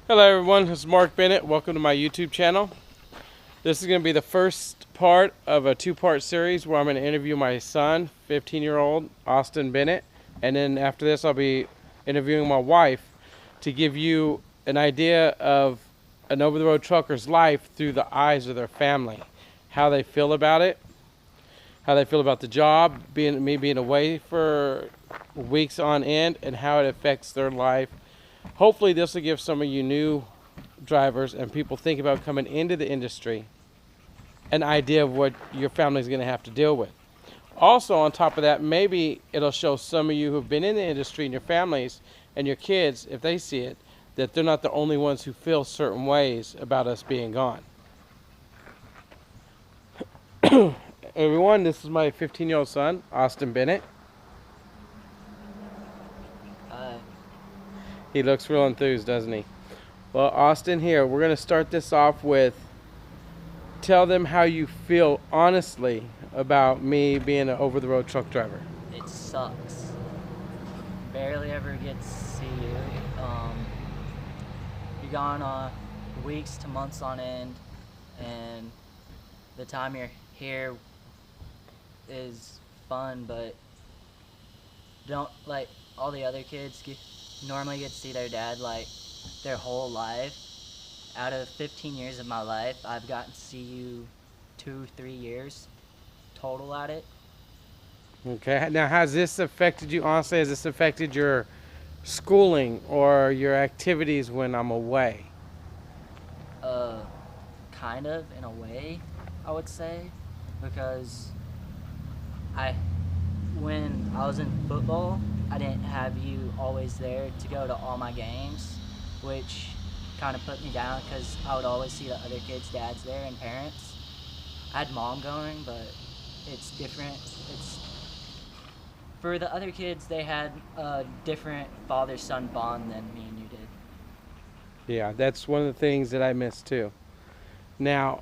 Hello everyone, this is Mark Bennett. Welcome to my YouTube channel. This is going to be the first part of a two-part series where I'm going to interview my son, 15-year-old Austin Bennett. And then after this I'll be interviewing my wife to give you an idea of an over-the-road trucker's life through the eyes of their family. How they feel about it, how they feel about the job, me being away for weeks on end, and how it affects their life. Hopefully this will give some of you new drivers and people thinking about coming into the industry an idea of what your family's going to have to deal with. Also, on top of that, maybe it'll show some of you who've been in the industry and your families and your kids, if they see it, that they're not the only ones who feel certain ways about us being gone. Everyone, this is my 15-year-old son, Austin Bennett. Hi. He looks real enthused, doesn't he? Well, Austin, here, we're going to start this off with tell them how you feel honestly about me being an over-the-road truck driver. It sucks. Barely ever get to see you. You're gone on weeks to months on end, and the time you're here is fun, but don't like all the other kids normally get to see their dad like their whole life. Out of 15 years of my life, I've gotten to see you 2-3 years total at it. Okay, now has this affected you, honestly? Has this affected your schooling or your activities when I'm away? Uh, kind of, in a way, I would say, because I, when I was in football, I didn't have you always there to go to all my games, which kind of put me down because I would always see the other kids' dads there and parents. I had mom going, but it's different. It's for the other kids, they had a different father-son bond than me and you did. Yeah, that's one of the things that I miss too. Now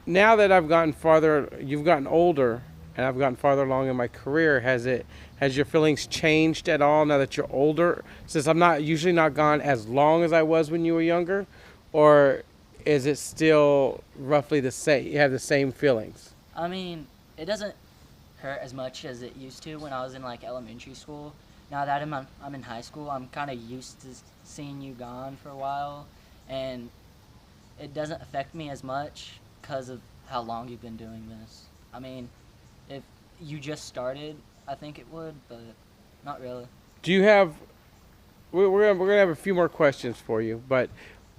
that I've gotten farther, you've gotten older, and I've gotten farther along in my career, has your feelings changed at all now that you're older? Since I'm not usually not gone as long as I was when you were younger, or is it still roughly the same? You have the same feelings? I mean, it doesn't hurt as much as it used to when I was in like elementary school. Now that I'm in high school, I'm kind of used to seeing you gone for a while, and it doesn't affect me as much because of how long you've been doing this. I mean, if you just started, I think it would, but not really. Do you have? We're gonna have a few more questions for you, but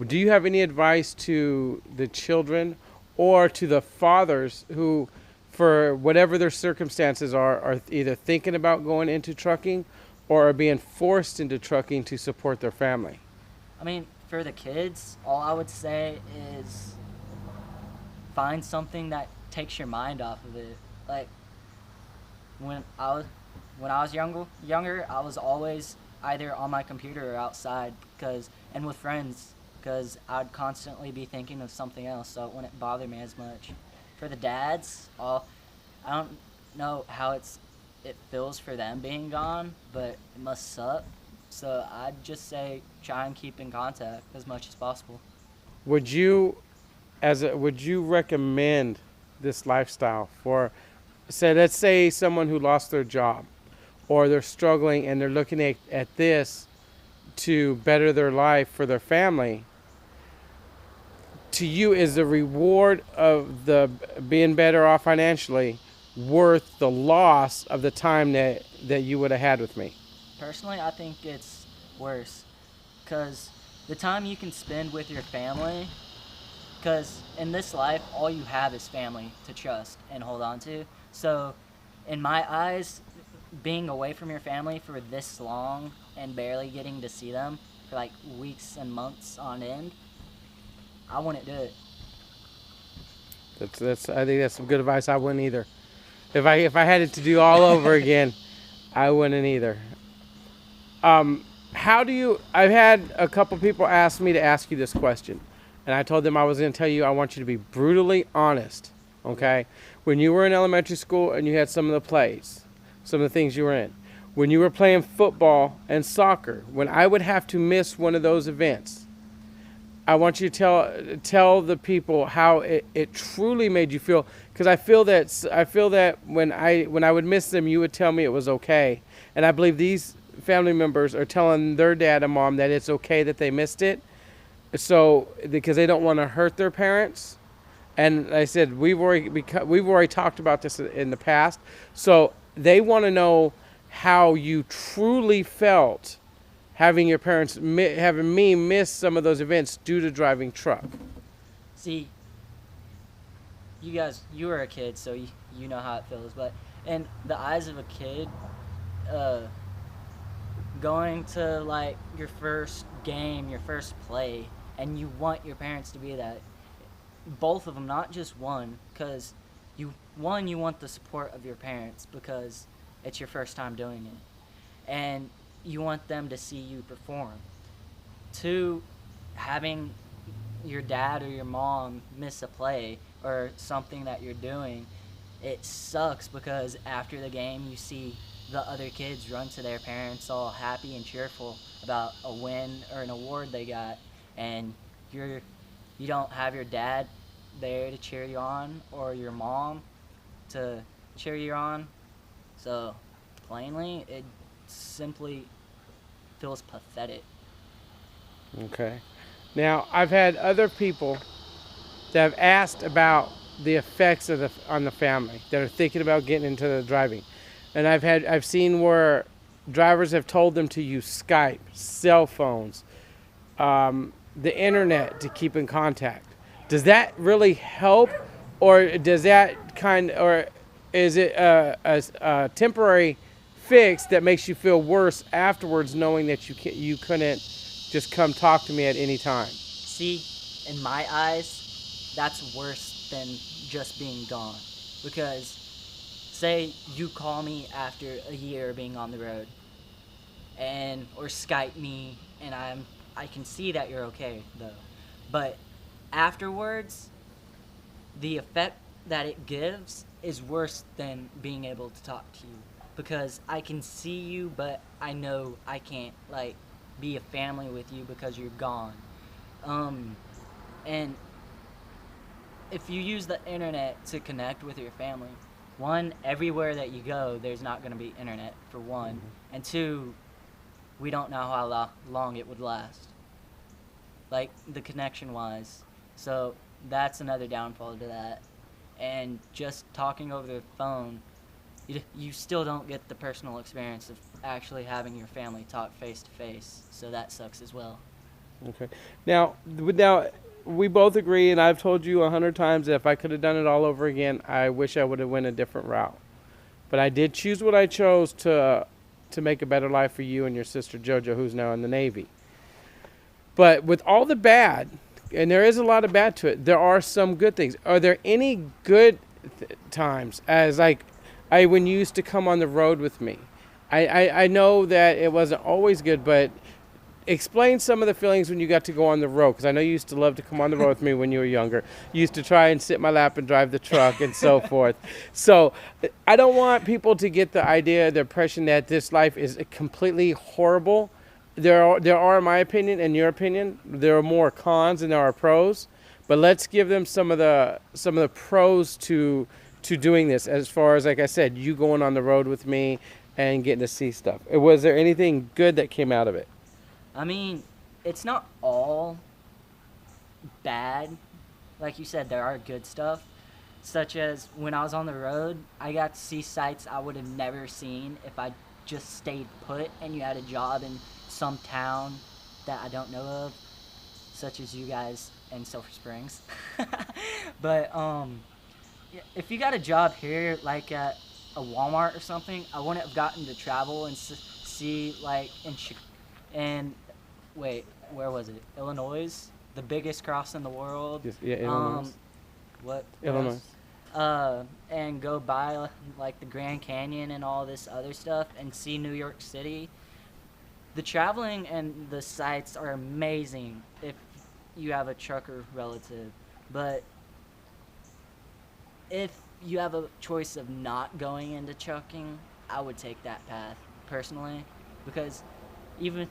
do you have any advice to the children or to the fathers who, for whatever their circumstances are either thinking about going into trucking or are being forced into trucking to support their family? I mean, for the kids, all I would say is find something that takes your mind off of it. Like when I was younger, I was always either on my computer or outside and with friends because I'd constantly be thinking of something else, so it wouldn't bother me as much. For the dads, I don't know how it feels for them being gone, but it must suck. So I'd just say try and keep in contact as much as possible. Would you, would you recommend this lifestyle for, say, let's say someone who lost their job, or they're struggling and they're looking at this to better their life for their family? To you, is the reward of the being better off financially worth the loss of the time that you would have had with me? Personally, I think it's worse because the time you can spend with your family, because in this life, all you have is family to trust and hold on to. So in my eyes, being away from your family for this long and barely getting to see them for like weeks and months on end, I wouldn't do it. That's I think that's some good advice. I wouldn't either. If I had it to do all over again, I wouldn't either. How do you? I've had a couple people ask me to ask you this question, and I told them I was going to tell you I want you to be brutally honest. Okay, when you were in elementary school and you had some of the plays, some of the things you were in, when you were playing football and soccer, when I would have to miss one of those events, I want you to tell the people how it truly made you feel, because I feel that when I would miss them, you would tell me it was okay, and I believe these family members are telling their dad and mom that it's okay that they missed it, so because they don't want to hurt their parents. And I said we've already talked about this in the past, so they want to know how you truly felt having your parents having me miss some of those events due to driving truck. See, you were a kid, so you know how it feels. But in the eyes of a kid, uh, going to like your first game, your first play, and you want your parents to be that. Both of them, not just one, because you want the support of your parents because it's your first time doing it, and you want them to see you perform. Two, having your dad or your mom miss a play or something that you're doing, it sucks because after the game you see the other kids run to their parents all happy and cheerful about a win or an award they got, and you don't have your dad there to cheer you on or your mom to cheer you on. So plainly, it simply feels pathetic. Okay. Now I've had other people that have asked about the effects on the family that are thinking about getting into the driving, and I've seen where drivers have told them to use Skype, cell phones, the internet to keep in contact. Does that really help, or does that or is it a temporary fix that makes you feel worse afterwards, knowing that you couldn't just come talk to me at any time? See, in my eyes, that's worse than just being gone. Because, say you call me after a year being on the road, and or Skype me, and I can see that you're okay though, but afterwards, the effect that it gives is worse than being able to talk to you because I can see you, but I know I can't like be a family with you because you're gone. Um, and if you use the internet to connect with your family, one, everywhere that you go, there's not going to be internet for one, and two, we don't know how long it would last, like the connection wise. So that's another downfall to that. And just talking over the phone, you still don't get the personal experience of actually having your family talk face to face. So that sucks as well. Okay. Now we both agree, and I've told you 100 times that if I could have done it all over again, I wish I would have went a different route. But I did choose what I chose to make a better life for you and your sister JoJo, who's now in the Navy. But with all the bad, and there is a lot of bad to it, there are some good things. Are there any good times, as like when you used to come on the road with me? I know that it wasn't always good, but explain some of the feelings when you got to go on the road, because I know you used to love to come on the road with me when you were younger. You used to try and sit in my lap and drive the truck and so forth. So I don't want people to get the idea, the impression that this life is completely horrible. There are, in my opinion and your opinion, there are more cons than there are pros. But let's give them some of the pros to doing this. As far as, like I said, you going on the road with me and getting to see stuff. Was there anything good that came out of it? I mean, it's not all bad. Like you said, there are good stuff, such as when I was on the road, I got to see sights I would have never seen if I just stayed put and you had a job in some town that I don't know of, such as you guys in Sulphur Springs. But if you got a job here, like at a Walmart or something, I wouldn't have gotten to travel and see like in wait, where was it? Illinois, the biggest cross in the world. Yeah, Illinois. What? Illinois. And go by like the Grand Canyon and all this other stuff and see New York City. The traveling and the sights are amazing if you have a trucker relative, but if you have a choice of not going into trucking, I would take that path personally, because even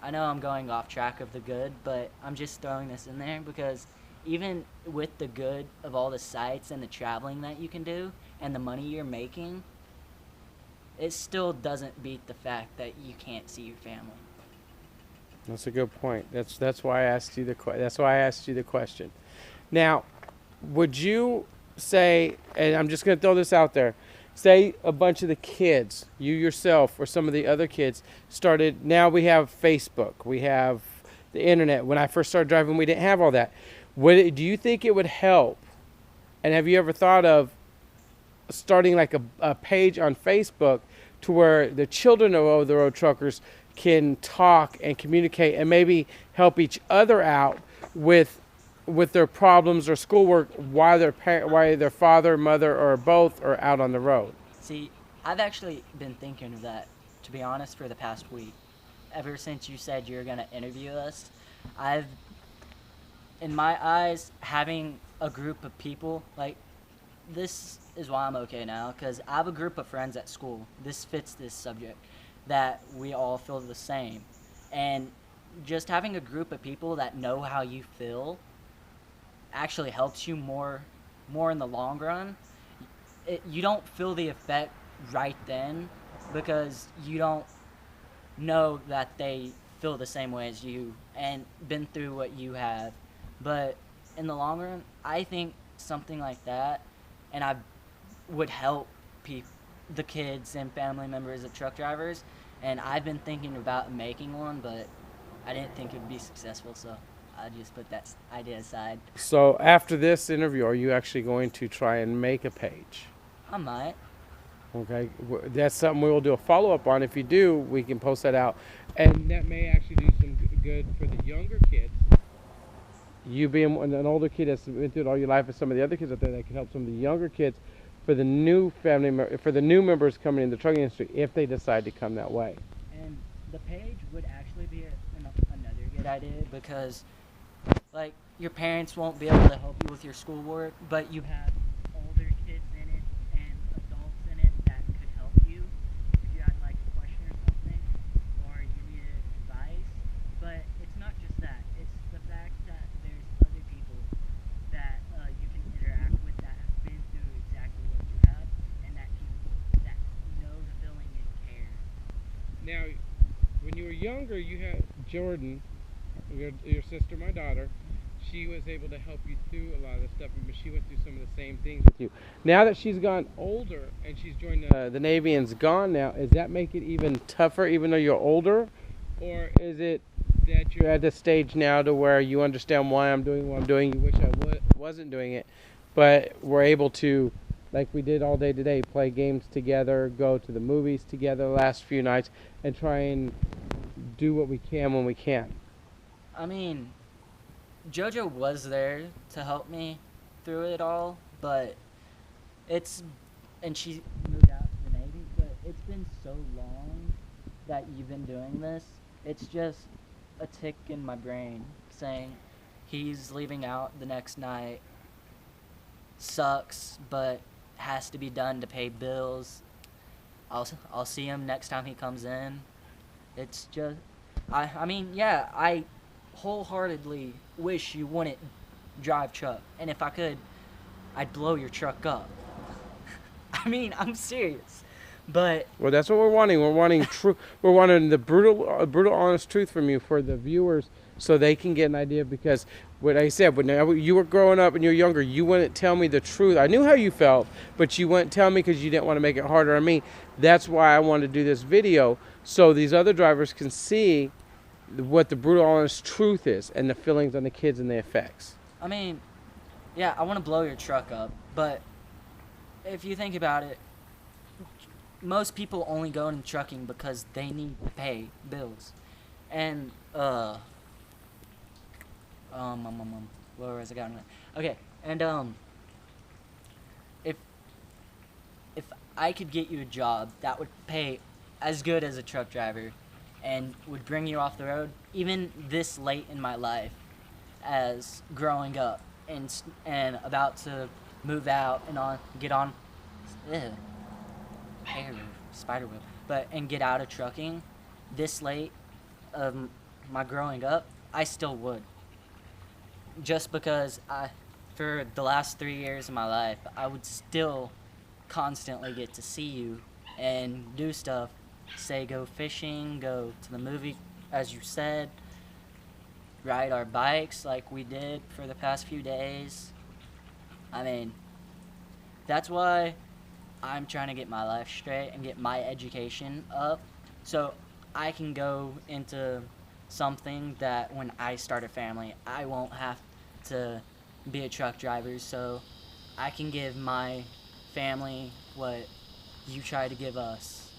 I know I'm going off track of the good, but I'm just throwing this in there because even with the good of all the sites and the traveling that you can do and the money you're making, it still doesn't beat the fact that you can't see your family. That's a good point. That's why I asked you that's why I asked you the question. Now, would you say, and I'm just going to throw this out there, say a bunch of the kids, you yourself or some of the other kids started, now we have Facebook, we have the internet. When I first started driving, we didn't have all that. Do you think it would help? And have you ever thought of starting like a page on Facebook to where the children of over the road truckers can talk and communicate and maybe help each other out with their problems or schoolwork while their father, mother, or both are out on the road? See, I've actually been thinking of that, to be honest, for the past week. Ever since you said you're going to interview us, I've, in my eyes, having a group of people, like, this is why I'm okay now, because I have a group of friends at school. This fits this subject, that we all feel the same. And just having a group of people that know how you feel actually helps you more in the long run. You don't feel the effect right then because you don't know that they feel the same way as you and been through what you have. But in the long run, I think something like that, and I would help the kids and family members of truck drivers. And I've been thinking about making one, but I didn't think it would be successful, so I just put that idea aside. So after this interview, are you actually going to try and make a page? I might. Okay, that's something we will do a follow-up on. If you do, we can post that out. And that may actually do some good for the younger kids. You being an older kid that's been through it all your life, and some of the other kids out there that can help some of the younger kids for the new for the new members coming in the trucking industry if they decide to come that way. And the page would actually be another good idea because, like, your parents won't be able to help you with your schoolwork, but you have older kids in it and adults in it that could help you if you had like a question or something, or you needed advice. But it's not just that; it's the fact that there's other people that you can interact with that have been through exactly what you have, and that know the feeling and care. Now, when you were younger, you had Jordan, your sister, my daughter. She was able to help you through a lot of the stuff, but she went through some of the same things with you. Now that she's gone older and she's joined the Navy and's gone now, does that make it even tougher even though you're older? Or is it that you're at the stage now to where you understand why I'm doing what I'm doing, you wish I wasn't doing it, but we're able to, like we did all day today, play games together, go to the movies together the last few nights, and try and do what we can when we can? I mean, JoJo was there to help me through it all, but and she moved out to the Navy, but it's been so long that you've been doing this, it's just a tick in my brain saying he's leaving out the next night. Sucks, but has to be done to pay bills. I'll see him next time he comes in. It's just, I mean, yeah, I wholeheartedly wish you wouldn't drive truck, and if I could, I'd blow your truck up. I mean, I'm serious, but well, that's what we're wanting. We're wanting we're wanting the brutal, honest truth from you for the viewers, so they can get an idea. Because what I said, when you were growing up and you were younger, you wouldn't tell me the truth. I knew how you felt, but you wouldn't tell me because you didn't want to make it harder on me. That's why I wanted to do this video, so these other drivers can see what the brutal, honest truth is and the feelings on the kids and the effects. I mean, yeah, I want to blow your truck up, but if you think about it, most people only go into trucking because they need to pay bills. And, where was I going with? Okay, and, if I could get you a job that would pay as good as a truck driver and would bring you off the road, even this late in my life, as growing up and about to move out and get on spider web, and get out of trucking this late my growing up, I still would. Just because for the last 3 years of my life, I would still constantly get to see you and do stuff. Say go fishing, go to the movie, as you said, ride our bikes like we did for the past few days. I mean, that's why I'm trying to get my life straight and get my education up so I can go into something that when I start a family, I won't have to be a truck driver, so I can give my family what you try to give us,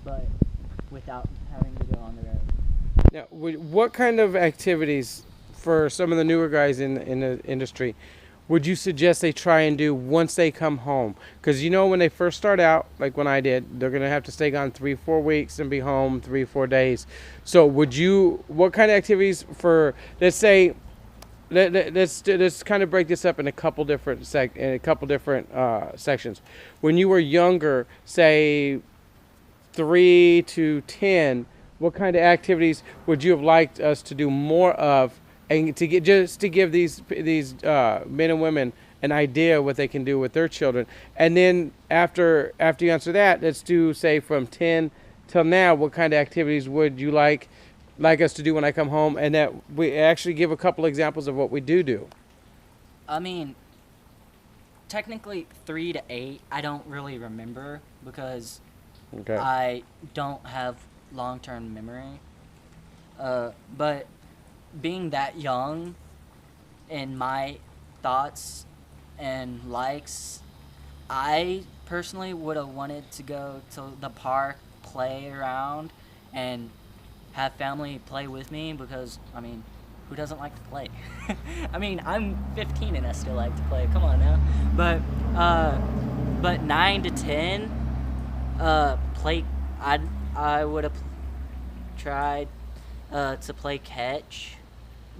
but without having to go on the road. Now, what kind of activities for some of the newer guys in the industry would you suggest they try and do once they come home? Because you know when they first start out, like when I did, they're going to have to stay gone 3-4 weeks and be home 3-4 days. So what kind of activities for, let's say, let's kind of break this up in a couple different sections. When you were younger, say 3 to 10, what kind of activities would you have liked us to do more of, and to give these men and women an idea what they can do with their children? And then after you answer that, let's do, say, from 10 till now, what kind of activities would you like us to do when I come home, and that we actually give a couple examples of what we do. I mean, technically 3 to 8, I don't really remember because Okay. I don't have long-term memory. But being that young in my thoughts and likes, I personally would have wanted to go to the park, play around, and have family play with me because, I mean, who doesn't like to play? I mean, I'm 15 and I still like to play. Come on now. But 9 to 10, play. I would have tried to play catch,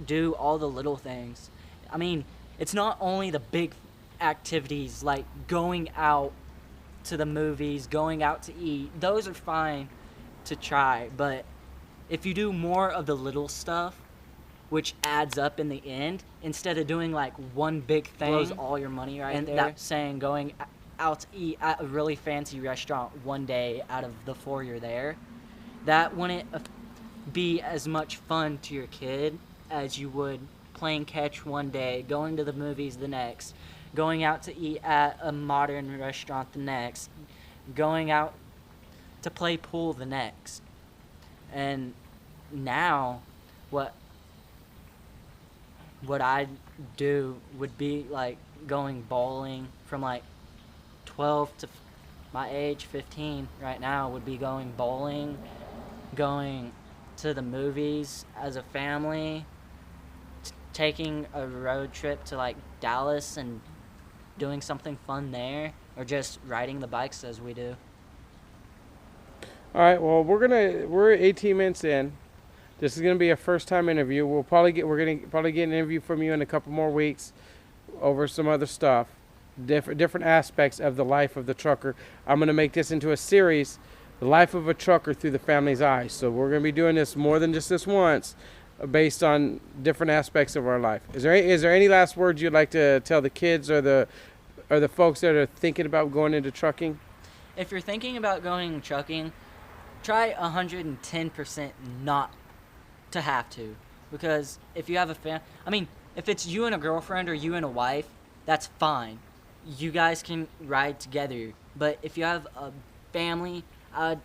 do all the little things. I mean, it's not only the big activities like going out to the movies, going out to eat. Those are fine to try, but if you do more of the little stuff, which adds up in the end, instead of doing like one big thing, blows all your money right and there. That saying going out to eat at a really fancy restaurant one day out of the 4 you're there, that wouldn't be as much fun to your kid as you would playing catch one day, going to the movies the next, going out to eat at a modern restaurant the next, going out to play pool the next. And now what I do would be like going bowling from like 12 to my age, 15 right now, would be going bowling, going to the movies as a family, taking a road trip to like Dallas and doing something fun there, or just riding the bikes as we do. All right. Well, we're 18 minutes in. This is gonna be a first-time interview. We're gonna probably get an interview from you in a couple more weeks over some other stuff, different aspects of the life of the trucker. I'm gonna make this into a series, the life of a trucker through the family's eyes. So we're gonna be doing this more than just this once, based on different aspects of our life. Is there any last words you'd like to tell the kids or the folks that are thinking about going into trucking? If you're thinking about going trucking, try 110% not to have to, because if you have if it's you and a girlfriend or you and a wife, that's fine. You guys can ride together. But if you have a family, I'd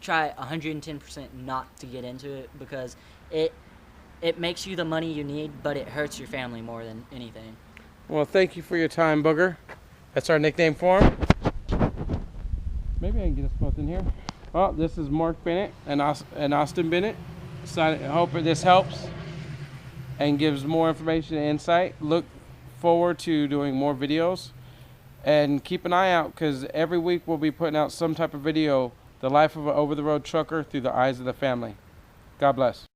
try 110% not to get into it, because it makes you the money you need, but it hurts your family more than anything. Well, thank you for your time, Booger. That's our nickname for him. Maybe I can get us both in here. Well, this is Mark Bennett and Austin Bennett. So I hope this helps and gives more information and insight. Look forward to doing more videos, and keep an eye out, because every week we'll be putting out some type of video, the life of an over-the-road trucker through the eyes of the family. God bless.